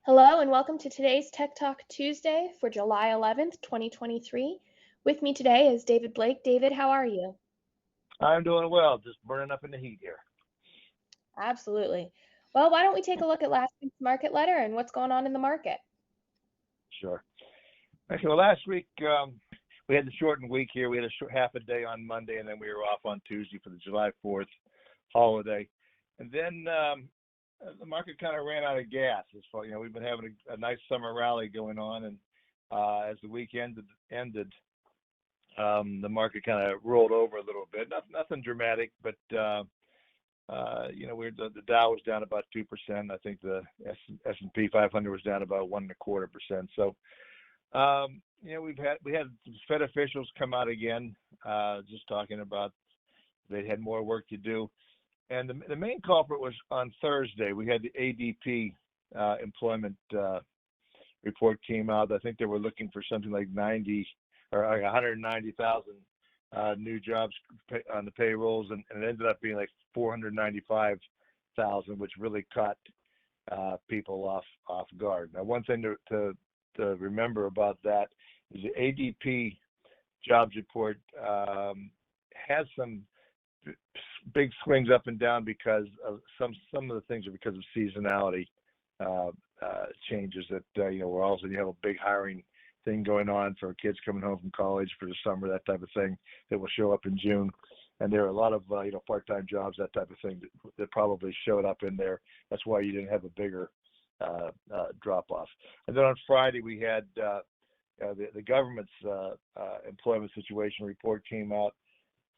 Hello and welcome to today's Tech Talk Tuesday for July 11th, 2023. With me today is David Blake. David, how are you? I'm doing well, just burning up in the heat here. Absolutely. Well, why don't we take a look at last week's market letter and what's going on in the market? Sure. Okay, well, last week we had the shortened week here. We had half a day on Monday, and then we were off on Tuesday for the July 4th holiday. And then the market kind of ran out of gas. We've been having a nice summer rally going on, and as the week ended, the market kind of rolled over a little bit. Nothing dramatic, but the Dow was down about 2%. I think the S&P 500 was down about 1.25%. So, we had some Fed officials come out again, just talking about they had more work to do. And the main culprit was on Thursday. We had the ADP Employment Report came out. I think they were looking for something like 190,000 new jobs on the payrolls, and it ended up being like 495,000, which really caught people off guard. Now, one thing to remember about that is the ADP jobs report has some big swings up and down because of some of the things are because of seasonality changes that we're also you have a big hiring thing going on for kids coming home from college for the summer, that type of thing that will show up in June. And there are a lot of part-time jobs, that type of thing that probably showed up in there. That's why you didn't have a bigger drop off. And then on Friday we had the government's employment situation report came out,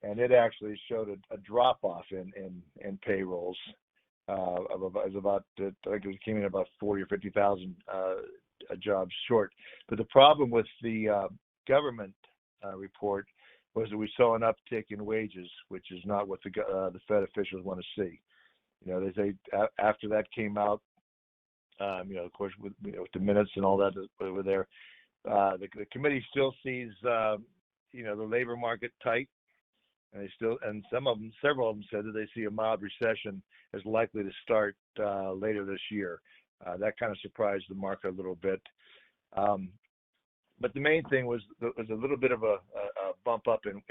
and it actually showed a drop off in payrolls of about I think it came in about 40 or 50,000 jobs short. But the problem with the government report was that we saw an uptick in wages, which is not what the Fed officials want to see. They say after that came out, of course, with the minutes and all that were there, the committee still sees the labor market tight, and several of them said that they see a mild recession is likely to start later this year. That kind of surprised the market a little bit. But the main thing was a little bit of a bump up in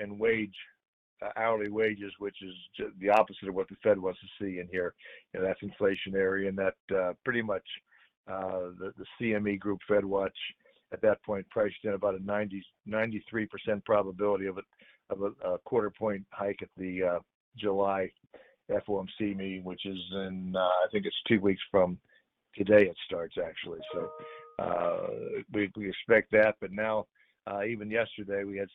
hourly wages, which is the opposite of what the Fed wants to see in here. That's inflationary, and that pretty much the CME Group FedWatch at that point priced in about a 93% probability of a quarter point hike at the July FOMC meeting, which is in I think it's 2 weeks from today. It starts actually, so we expect that. But now, even yesterday, we had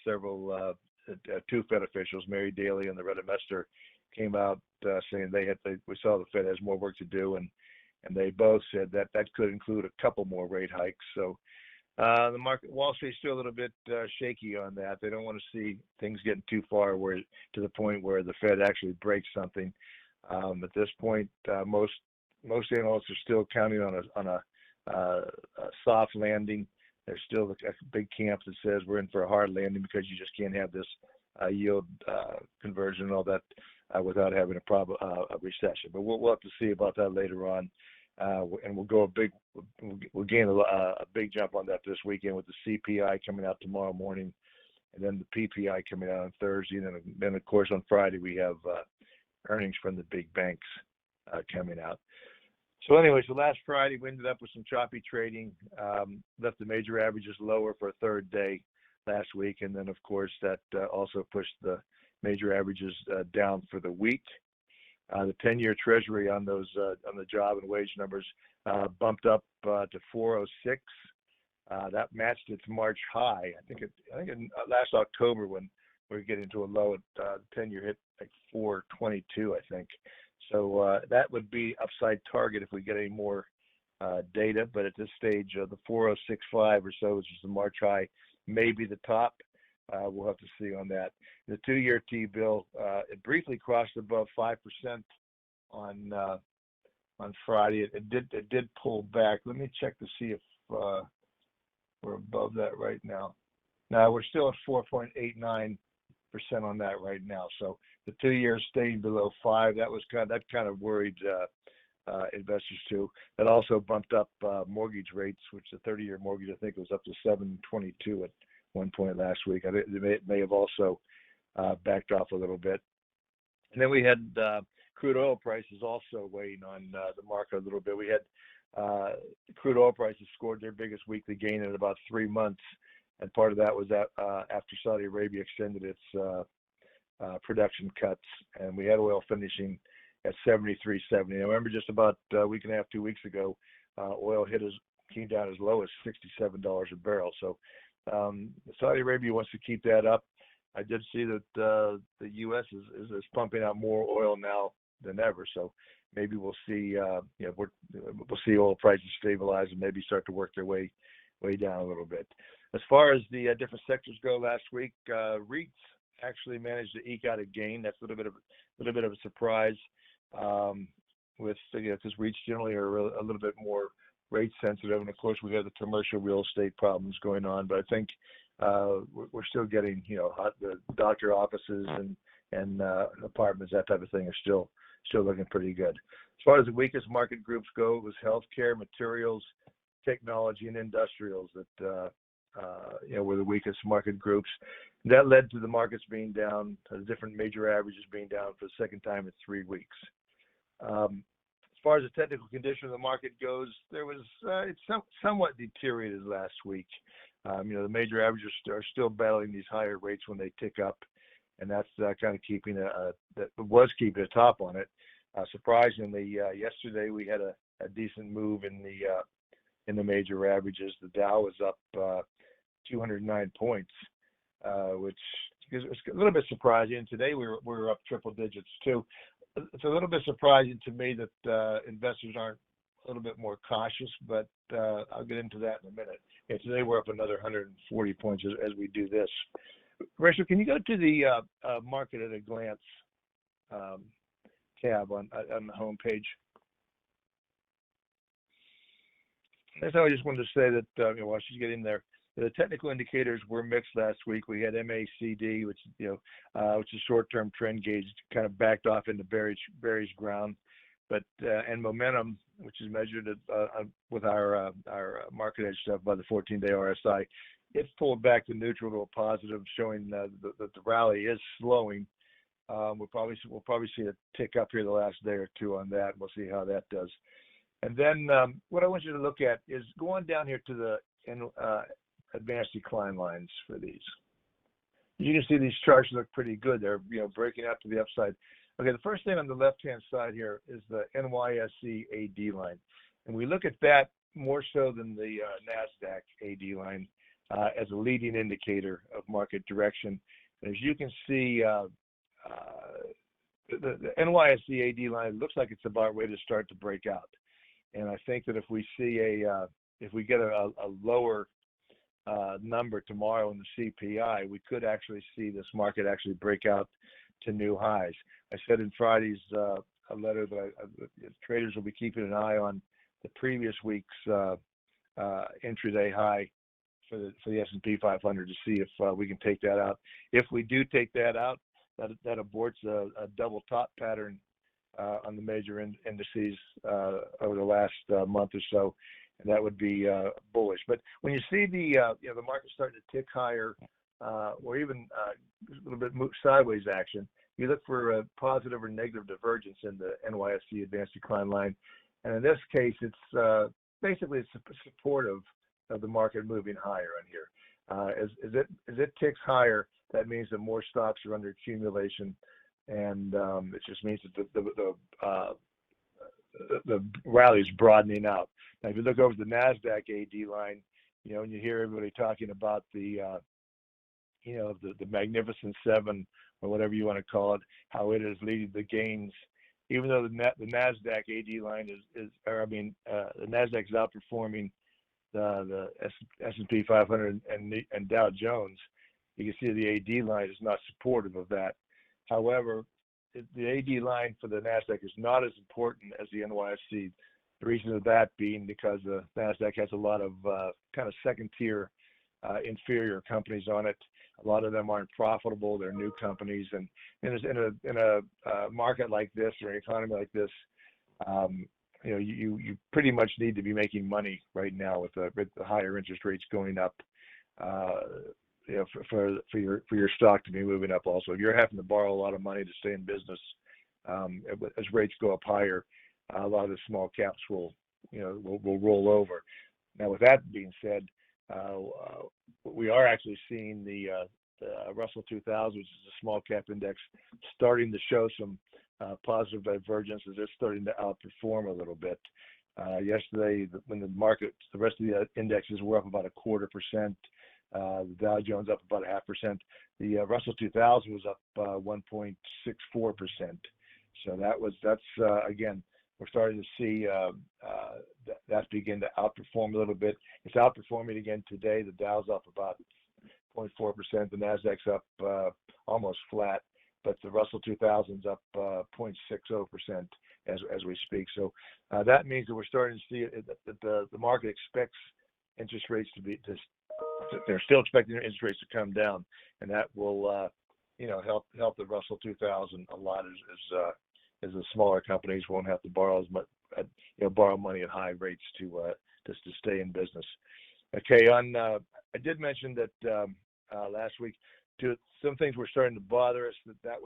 two Fed officials, Mary Daly and Loretta Mester, came out saying we saw the Fed has more work to do, and they both said that could include a couple more rate hikes. So the market, Wall Street's still a little bit shaky on that. They don't want to see things getting too far to the point where the Fed actually breaks something. At this point, most analysts are still counting on a soft landing. There's still a big camp that says we're in for a hard landing because you just can't have this yield conversion and all that without having a recession. But we'll have to see about that later on, and we'll gain a big jump on that this weekend with the CPI coming out tomorrow morning, and then the PPI coming out on Thursday, and then of course on Friday we have earnings from the big banks coming out. So anyway, last Friday we ended up with some choppy trading, left the major averages lower for a third day last week, and then of course that also pushed the major averages down for the week. The 10-year Treasury on the job and wage numbers bumped up to 406. That matched its March high. I think in last October when we were getting to a low, the 10-year hit like 422, I think. So that would be upside target if we get any more data. But at this stage, the 4065 or so, which is the March high, may be the top. We'll have to see on that. The 2-year T-bill, it briefly crossed above 5% on Friday. It did pull back. Let me check to see if we're above that right now. Now we're still at 4.89% on that right now. So the 2 years staying below 5. That kind of worried investors to. That also bumped up mortgage rates, which the 30-year mortgage, I think, was up to 7.22 at one point last week. I think it may have also backed off a little bit. And then we had crude oil prices also weighing on the market a little bit. We had crude oil prices scored their biggest weekly gain in about 3 months, and part of that was that after Saudi Arabia extended its production cuts, and we had oil finishing at 73.70. I remember just about a week and a half, 2 weeks ago, oil came down as low as $67 a barrel. So Saudi Arabia wants to keep that up. I did see that the U.S. is pumping out more oil now than ever. So maybe we'll see we'll see oil prices stabilize and maybe start to work their way down a little bit. As far as the different sectors go last week, REITs actually managed to eke out a gain. That's a little bit of a surprise, with because REITs generally are a little bit more rate sensitive, and of course we have the commercial real estate problems going on. But I think we're still getting the doctor offices and apartments, that type of thing, are still looking pretty good. As far as the weakest market groups go, it was healthcare, materials, technology, and industrials that were the weakest market groups. That led to the markets being down, the different major averages being down for the second time in 3 weeks. As far as the technical condition of the market goes, it's somewhat deteriorated last week. The major averages are still battling these higher rates when they tick up, and that's kind of keeping a top on it. Surprisingly, yesterday we had a decent move in the major averages. The Dow was up 209 points, which is a little bit surprising. Today we were up triple digits too. It's a little bit surprising to me that investors aren't a little bit more cautious, but I'll get into that in a minute. Yeah, today we're up another 140 points as we do this. Rachel, can you go to the Market at a Glance tab on the home page? That's how I just wanted to say that while she's getting there, the technical indicators were mixed last week. We had MACD, which is short-term trend gauge, kind of backed off into bearish ground, but and momentum, which is measured with our MarketEdge stuff by the 14-day RSI, it's pulled back to neutral to a positive, showing that the rally is slowing. We'll probably see a tick up here the last day or two on that. We'll see how that does. And then what I want you to look at is go on down here to the advanced decline lines for these. You can see these charts look pretty good. They're breaking out to the upside. Okay, the first thing on the left-hand side here is the NYSE AD line, and we look at that more so than the NASDAQ AD line as a leading indicator of market direction. And as you can see, the NYSE AD line looks like it's about ready to start to break out. And I think that if we see if we get a lower number tomorrow in the CPI, we could actually see this market actually break out to new highs. I said in Friday's letter that traders will be keeping an eye on the previous week's intraday high for the S&P 500 to see if we can take that out. If we do take that out, that aborts a double top pattern on the major indices over the last month or so, and that would be bullish. But when you see the market starting to tick higher, or even a little bit sideways action, you look for a positive or negative divergence in the NYSE advanced decline line, and in this case, it's basically supportive of the market moving higher on here. As it ticks higher, that means that more stocks are under accumulation, and it just means that the rally is broadening out. Now, if you look over the NASDAQ AD line, and you hear everybody talking about the Magnificent Seven or whatever you want to call it, how it is leading the gains, even though the NASDAQ AD line the NASDAQ is outperforming the S&P 500 and Dow Jones. You can see the AD line is not supportive of that. However, the AD line for the NASDAQ is not as important as the NYSE. The reason of that being because the NASDAQ has a lot of kind of second-tier inferior companies on it. A lot of them aren't profitable. They're new companies. And in a market like this or an economy like this, you pretty much need to be making money right now with the higher interest rates going up. For your stock to be moving up. Also, if you're having to borrow a lot of money to stay in business, as rates go up higher, a lot of the small caps will roll over. Now, with that being said, we are actually seeing the Russell 2000, which is a small cap index, starting to show some positive divergence as it's starting to outperform a little bit. Yesterday, when the rest of the indexes were up about 0.25%, the Dow Jones up about 0.5%. The Russell 2000 was up 1.64%. So again, we're starting to see that begin to outperform a little bit. It's outperforming again today. The Dow's up about 0.4%. The Nasdaq's up almost flat, but the Russell 2000's up 0.60% as we speak. So that means that we're starting to see that the market expects interest rates they're still expecting interest rates to come down, and that will help the Russell 2000 a lot as the smaller companies won't have to borrow as much, borrow money at high rates to stay in business. Okay, I did mention that last week some things were starting to bother us. That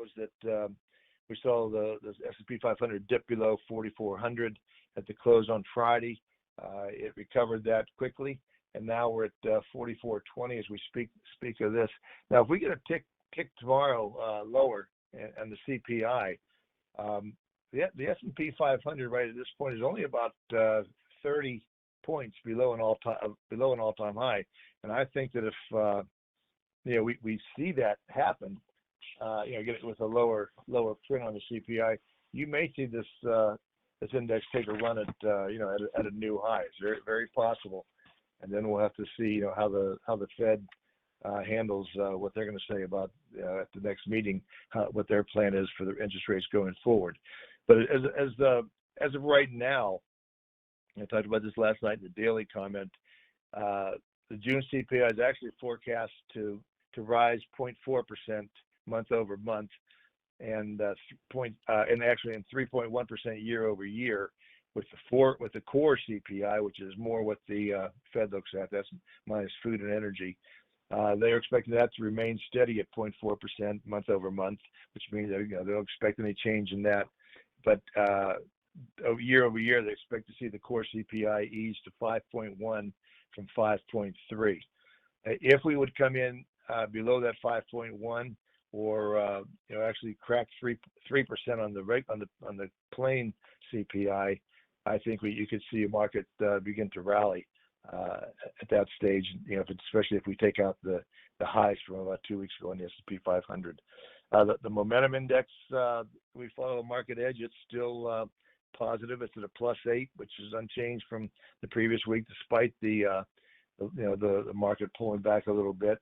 we saw the S&P 500 dip below 4,400 at the close on Friday. It recovered that quickly, and now we're at 4420 as we speak of this. Now, if we get a tick tomorrow lower and the CPI, the S&P 500 right at this point is only about 30 points below an all-time high, and I think that if we see that happen, get it with a lower print on the CPI, you may see this index take a run at a new high. It's very, very possible, and then we'll have to see how the Fed handles what they're going to say about at the next meeting, what their plan is for the interest rates going forward. But as of right now, I talked about this last night in the daily comment. The June CPI is actually forecast to rise 0.4% month over month, and 3.1% year over year, with the core CPI, which is more what the Fed looks at. That's minus food and energy. They're expecting that to remain steady at 0.4% month over month, which means that they don't expect any change in that. But year over year, they expect to see the core CPI ease to 5.1 from 5.3. If we would come in below that 5.1, or actually crack 3% on the plain CPI, I think you could see a market begin to rally at that stage. Especially if we take out the highs from about 2 weeks ago in the S&P 500. The momentum index, we follow MarketEdge. It's still positive. It's at a +8, which is unchanged from the previous week, despite the market pulling back a little bit.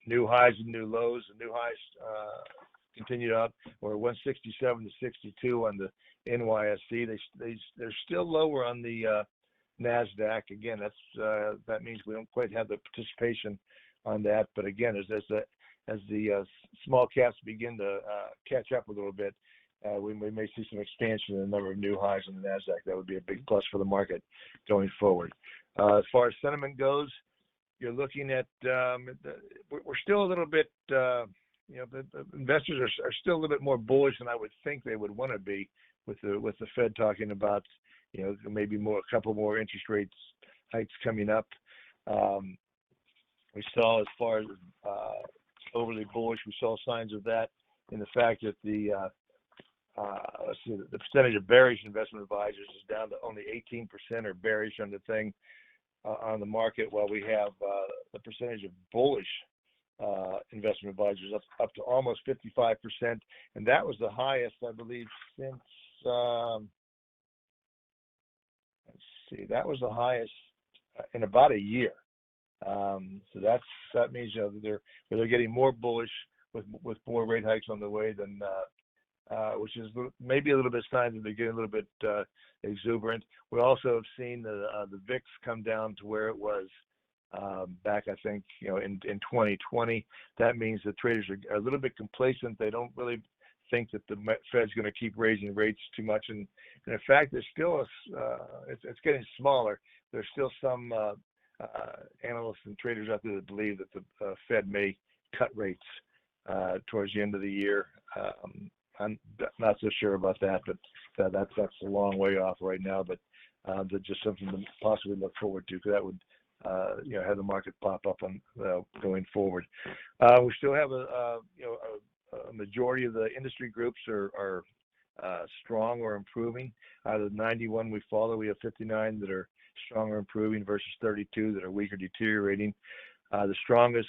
New highs and new lows. The new highs continued up, or 167 to 62 on the NYSE. They're still lower on the Nasdaq. Again, that means we don't quite have the participation on that. But again, as the small caps begin to catch up a little bit, we may see some expansion in the number of new highs on the Nasdaq. That would be a big plus for the market going forward. As far as sentiment goes, you're looking at we're still a little bit. The investors are still a little bit more bullish than I would think they would want to be, with the Fed talking about maybe a couple more interest rates hikes coming up. We saw, as far as overly bullish, we saw signs of that in the fact that the percentage of bearish investment advisors is down to only 18% are bearish on the thing on the market, while we have the percentage of bullish investment advisors up to almost 55%, and that was the highest, I believe, since that was the highest in about a year. So that means they're getting more bullish with more rate hikes on the way than which is maybe a little bit sign that they're getting a little bit exuberant. We also have seen the VIX come down to where it was back, I think, in 2020. That means the traders are a little bit complacent. They don't really think that the Fed's going to keep raising rates too much. And in fact, there's still it's getting smaller. There's still some analysts and traders out there that believe that the Fed may cut rates towards the end of the year. I'm not so sure about that, but that's a long way off right now. But that's just something to possibly look forward to, because that would have the market pop up on going forward. We still have a majority of the industry groups are strong or improving. Out of the 91 we follow, we have 59 that are strong or improving versus 32 that are weak or deteriorating. The strongest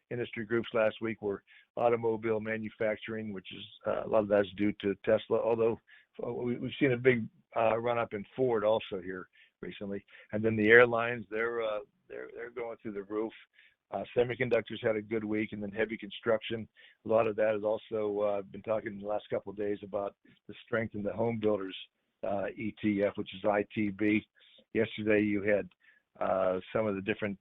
industry groups last week were automobile manufacturing, which is a lot of that's due to Tesla, although we've seen a big run up in Ford also here recently. And then the airlines, they're going through the roof. Semiconductors had a good week, and then heavy construction. A lot of that is also been talking in the last couple of days about the strength in the home builders ETF, which is ITB. Yesterday you had some of the different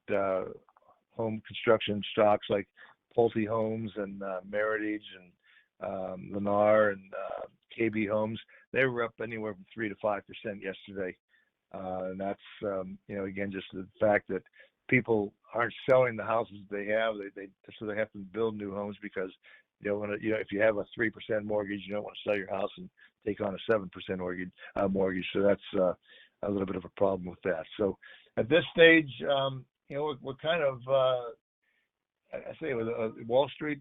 home construction stocks like Pulte Homes and Meritage and Lennar and KB Homes. They were up anywhere from 3 to 5% yesterday, and that's again just the fact that people aren't selling the houses they have. So they have to build new homes, because if you have a 3% mortgage, you don't want to sell your house and take on a 7% mortgage. So that's a little bit of a problem with that. So at this stage, we're kind of I say Wall Street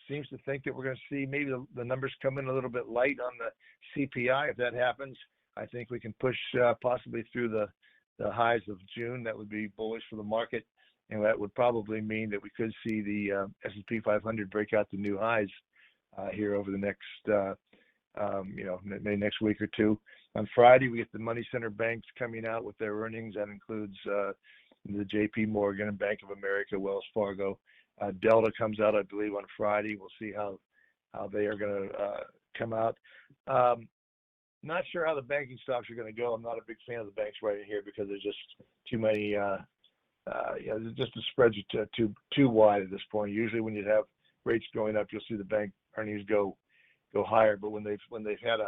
seems to think that we're going to see maybe the numbers come in a little bit light on the CPI. If that happens, I think we can push possibly through the highs of June. That would be bullish for the market, and that would probably mean that we could see the S&P 500 break out the new highs here over the next maybe next week or two. On Friday, we get the money center banks coming out with their earnings. That includes the JP Morgan and Bank of America, Wells Fargo. Delta comes out, I believe, on Friday. We'll see how they are going to come out. Not sure how the banking stocks are going to go. I'm not a big fan of the banks right in here, because there's just too many. Just the spreads are too wide at this point. Usually, when you have rates going up, you'll see the bank earnings go higher. But when they've had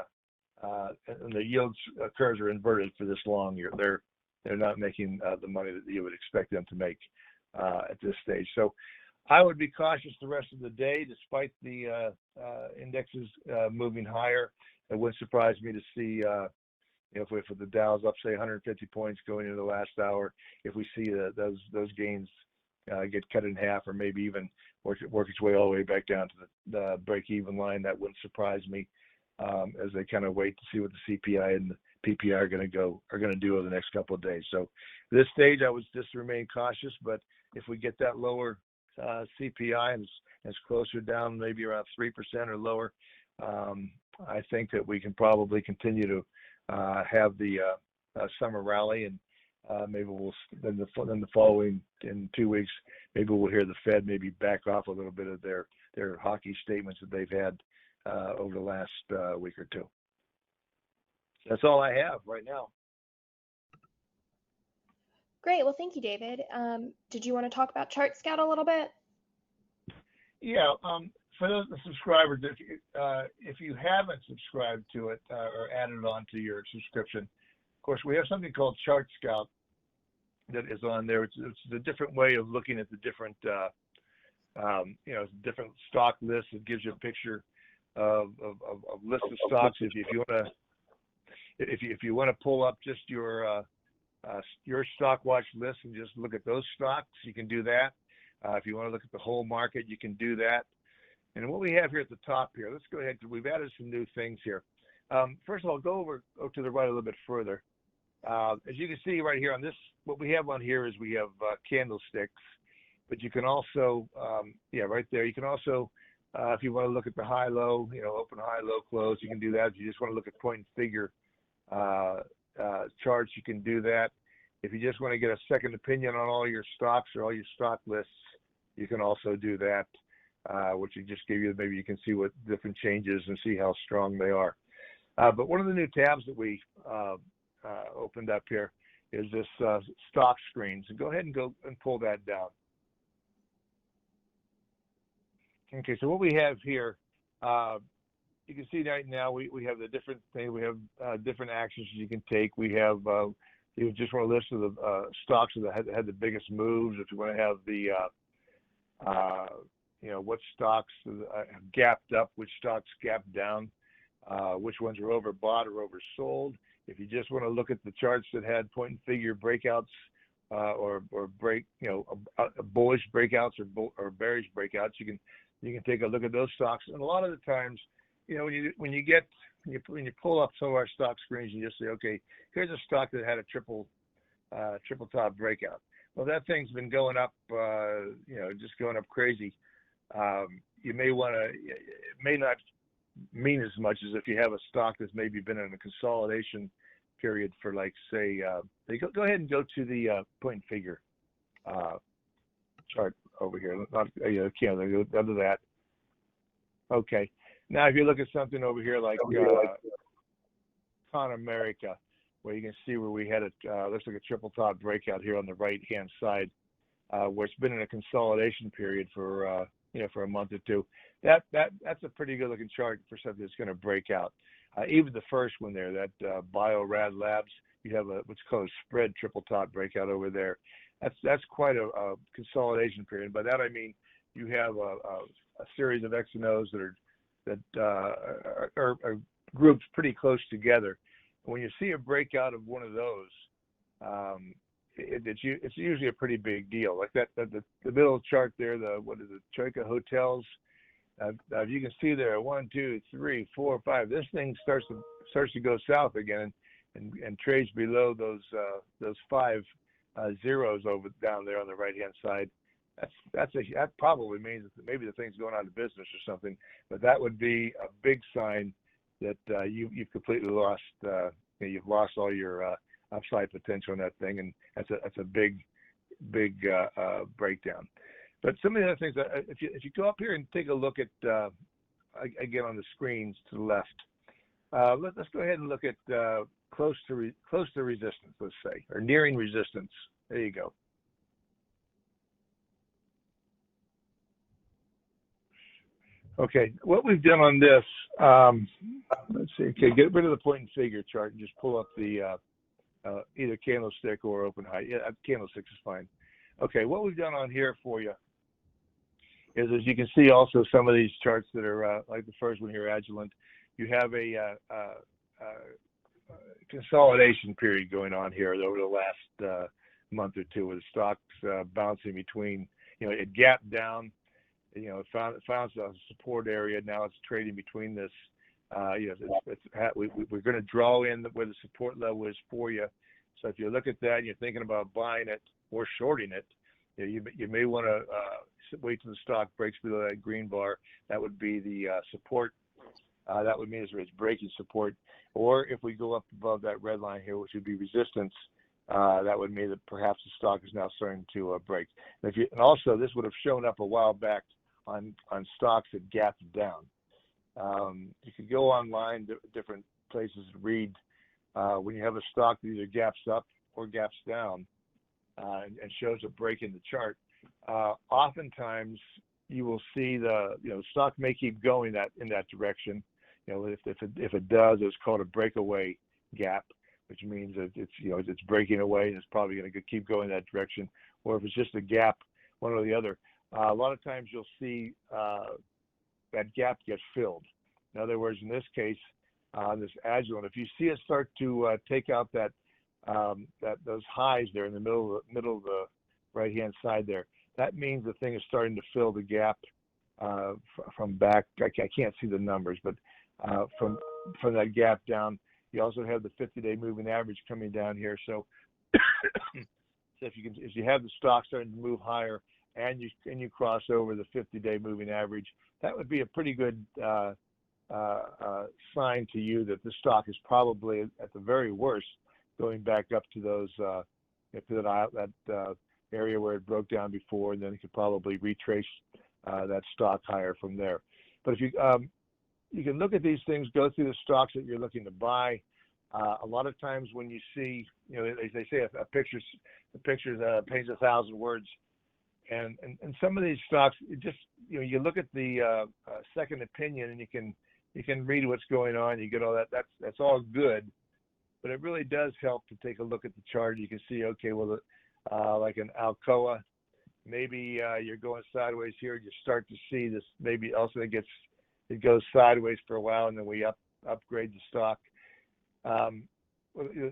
and the yields curves are inverted for this long, they're not making the money that you would expect them to make at this stage. So I would be cautious the rest of the day, despite the indexes moving higher. It wouldn't surprise me to see if the Dow's up, say, 150 points going into the last hour, if we see those gains get cut in half, or maybe even work its way all the way back down to the break-even line. That wouldn't surprise me as they kind of wait to see what the CPI and the PPI are going to do over the next couple of days. So at this stage, I would just remain cautious. But if we get that lower CPI and it's closer down, maybe around 3% or lower, I think that we can probably continue to have the summer rally, and maybe then the following in 2 weeks, maybe we'll hear the Fed maybe back off a little bit of their hawkish statements that they've had over the last week or two. That's all I have right now. Great. Well, thank you, David. Did you want to talk about Chart Scout a little bit? Yeah. For those subscribers, if you haven't subscribed to it or added it on to your subscription, of course, we have something called Chart Scout that is on there. It's a different way of looking at the different, different stock lists. It gives you a picture of list of stocks. If you want to pull up just your stock watch list and just look at those stocks, you can do that. If you want to look at the whole market, you can do that. And what we have here at the top here, let's go ahead. We've added some new things here. First of all, go to the right a little bit further. As you can see right here on this, what we have on here is we have candlesticks, but you can also, right there, you can also, if you want to look at the high-low, open, high-low, close, you can do that. If you just want to look at point and figure charts, you can do that. If you just want to get a second opinion on all your stocks or all your stock lists, you can also do that, which will just give you, maybe you can see what different changes and see how strong they are. But one of the new tabs that we opened up here is this stock screen. So go ahead and pull that down. Okay, so what we have here you can see right now we have the different things. We have different actions you can take. We have you just want a list of the stocks that had the biggest moves. If you want to have the what stocks have gapped up, which stocks gapped down, which ones are overbought or oversold. If you just want to look at the charts that had point and figure breakouts or bullish breakouts or bearish breakouts, you can take a look at those stocks. And a lot of the times, when you pull up some of our stock screens, you just say, okay, here's a stock that had a triple top breakout. Well, that thing's been going up, just going up crazy. You may want to, it may not mean as much as if you have a stock that's maybe been in a consolidation period for, like, say, go ahead and go to the point and figure chart over here. Not, under that. Okay. Now, if you look at something over here like Con America, where you can see where we had looks like a triple top breakout here on the right-hand side, where it's been in a consolidation period for a month or two. That's a pretty good-looking chart for something that's going to break out. Even the first one there, that Bio-Rad Labs, you have what's called a spread triple top breakout over there. That's quite a consolidation period. By that I mean you have a series of X and O's that are grouped pretty close together. When you see a breakout of one of those, it's usually a pretty big deal. Like that, the middle chart there, what is it, Troika Hotels. You can see there, 1, 2, 3, 4, 5. This thing starts to go south again, and trades below those 5 zeros over down there on the right hand side. That probably means that maybe the thing's going out of business or something. But that would be a big sign that you've completely lost. You've lost all your upside potential in that thing, and that's a big breakdown. But some of the other things, if you go up here and take a look at again on the screens to the left, let's go ahead and look at close to resistance, let's say, or nearing resistance. There you go. Okay, what we've done on this, let's see. Okay, get rid of the point and figure chart and just pull up the either candlestick or open high. Yeah, candlesticks is fine. Okay, what we've done on here for you is, as you can see, also some of these charts that are like the first one here, Agilent. You have a consolidation period going on here over the last month or two, with the stocks bouncing between. It gapped down. It found a support area. Now it's trading between this. We're going to draw in where the support level is for you. So if you look at that and you're thinking about buying it or shorting it, you may want to wait till the stock breaks below that green bar. That would be the support. That would mean it's breaking support. Or if we go up above that red line here, which would be resistance, that would mean that perhaps the stock is now starting to break. And also, this would have shown up a while back on stocks that gapped down. You could go online, different places, and read when you have a stock that either gaps up or gaps down and shows a break in the chart. Oftentimes, you will see the stock may keep going in that direction. If it does, it's called a breakaway gap, which means that it's breaking away and it's probably going to keep going that direction. Or if it's just a gap, one or the other. A lot of times you'll see that gap get filled. In other words, in this case, this Agilent, if you see it start to take out those highs there in the middle of the right-hand side there, that means the thing is starting to fill the gap from back. I can't see the numbers, but from that gap down. You also have the 50-day moving average coming down here. So, if you have the stock starting to move higher and you cross over the 50-day moving average, that would be a pretty good sign to you that the stock is probably, at the very worst, going back up to those that area where it broke down before, and then it could probably retrace that stock higher from there. But if you can look at these things, go through the stocks that you're looking to buy. A lot of times when you see, they say a picture paints 1,000 words, and some of these stocks, you look at the second opinion, and you you can read what's going on. You get all that. That's all good, but it really does help to take a look at the chart. You can see, okay, well, like an Alcoa, maybe you're going sideways here. You start to see this. Maybe also it goes sideways for a while, and then we upgrade the stock. Well,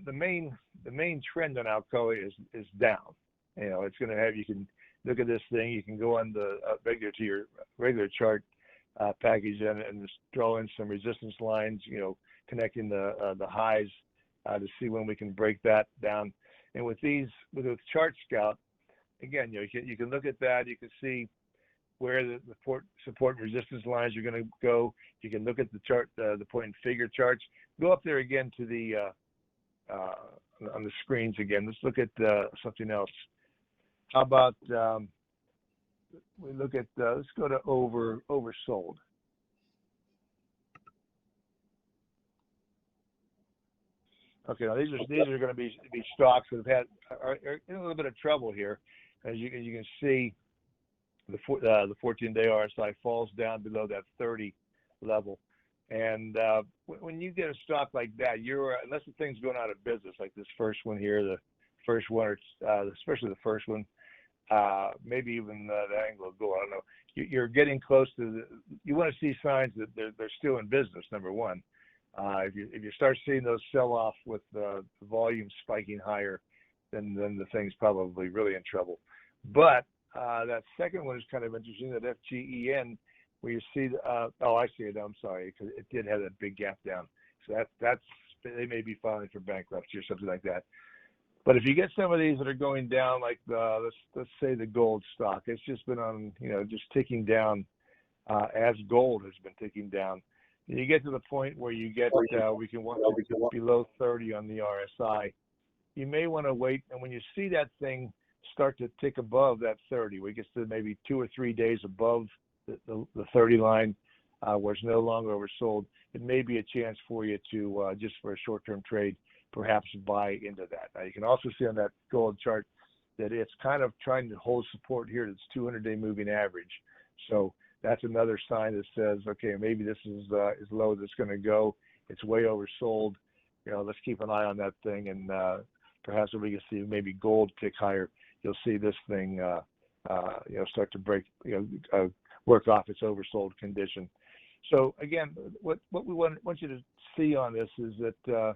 the main trend on Alcoa is down. It's going to have, you can look at this thing. You can go on the regular chart package and just draw in some resistance lines. Connecting the highs to see when we can break that down. And with Chart Scout, again, you can look at that. You can see where the support and resistance lines are going to go. You can look at the chart, the point and figure charts. Go up there again to the on the screens again. Let's look at something else. How about we look at let's go to oversold. Okay, now these are going to be stocks that are in a little bit of trouble here, as you can see. The 14-day RSI falls down below that 30 level, and when you get a stock like that, unless the thing's going out of business, like this first one here, the first one, especially the first one, maybe even the Anglo Gold, I don't know. You're getting close to you want to see signs that they're still in business. Number one, if you start seeing those sell off with the volume spiking higher, then the thing's probably really in trouble. But that second one is kind of interesting, that FGEN, where you see, I see it, I'm sorry, because it did have that big gap down. So that's they may be filing for bankruptcy or something like that. But if you get some of these that are going down, like let's say the gold stock, it's just been on, just ticking down as gold has been ticking down. You get to the point where you get, we can want to be below 30 on the RSI. You may want to wait, and when you see that thing start to tick above that 30, where it gets to maybe 2 or 3 days above the 30 line, where it's no longer oversold, it may be a chance for you to, just for a short-term trade, perhaps buy into that. Now, you can also see on that gold chart that it's kind of trying to hold support here. It's 200-day moving average. So that's another sign that says, okay, maybe this is as low as it's going to go. It's way oversold. Let's keep an eye on that thing, and perhaps if we can see maybe gold tick higher, you'll see this thing, start to break, work off its oversold condition. So again, what we want you to see on this is that,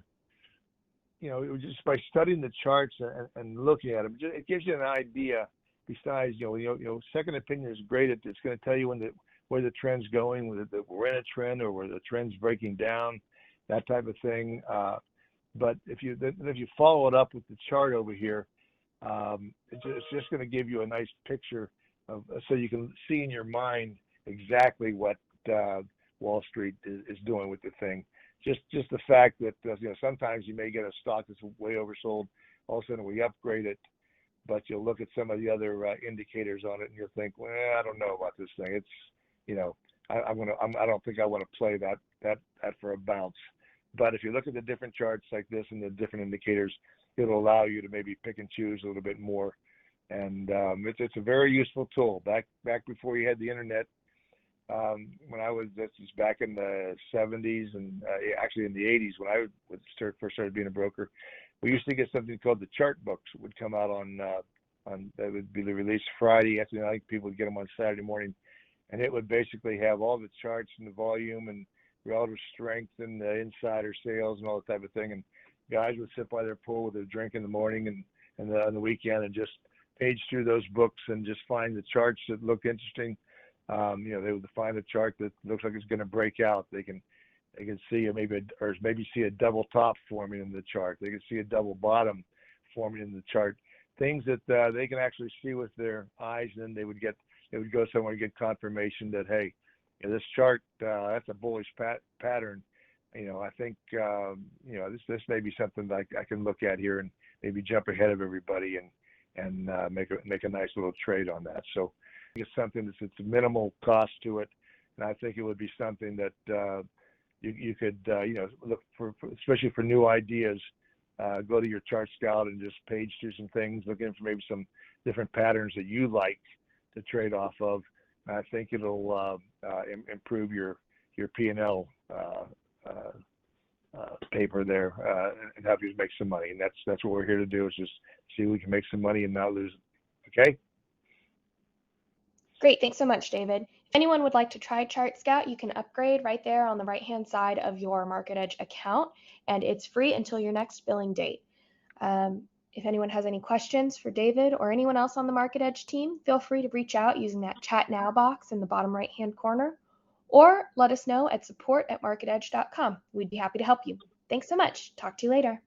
just by studying the charts and looking at them, it gives you an idea. Besides, second opinion is great. It's going to tell you where the trend's going, whether we're in a trend or where the trend's breaking down, that type of thing. But if you follow it up with the chart over here, it's just going to give you a nice picture of, so you can see in your mind exactly what Wall Street is doing with the thing. Just the fact that sometimes you may get a stock that's way oversold. All of a sudden we upgrade it, but you'll look at some of the other indicators on it and you'll think, well, I don't know about this thing. It's I don't think I want to play that for a bounce. But if you look at the different charts like this and the different indicators, it'll allow you to maybe pick and choose a little bit more. And it's a very useful tool. Back before you had the internet, this is back in the 70s and actually in the 80s when I first started being a broker, we used to get something called the chart books. It would come out on that would be released Friday afternoon. I think people would get them on Saturday morning, and it would basically have all the charts and the volume and relative strength and the insider sales and all that type of thing. And guys would sit by their pool with a drink in the morning and on the weekend and just page through those books and just find the charts that look interesting. They would find a chart that looks like it's going to break out. They can see maybe see a double top forming in the chart. They can see a double bottom forming in the chart. Things that they can actually see with their eyes, and then they would go somewhere and get confirmation that, hey, this chart, that's a bullish pattern. I think this may be something that I can look at here and maybe jump ahead of everybody and make a nice little trade on that. So it's something that's a minimal cost to it, and I think it would be something that you could look for, especially for new ideas. Go to your chart scout and just page through some things, looking for maybe some different patterns that you like to trade off of. I think it'll improve your your P&L paper there and help you make some money. And that's what we're here to do, is just see if we can make some money and not lose it. Okay? Great, thanks so much, David. If anyone would like to try Chart Scout, you can upgrade right there on the right-hand side of your MarketEdge account, and it's free until your next billing date. If anyone has any questions for David or anyone else on the MarketEdge team, feel free to reach out using that Chat Now box in the bottom right-hand corner, or let us know at support@marketedge.com. We'd be happy to help you. Thanks so much. Talk to you later.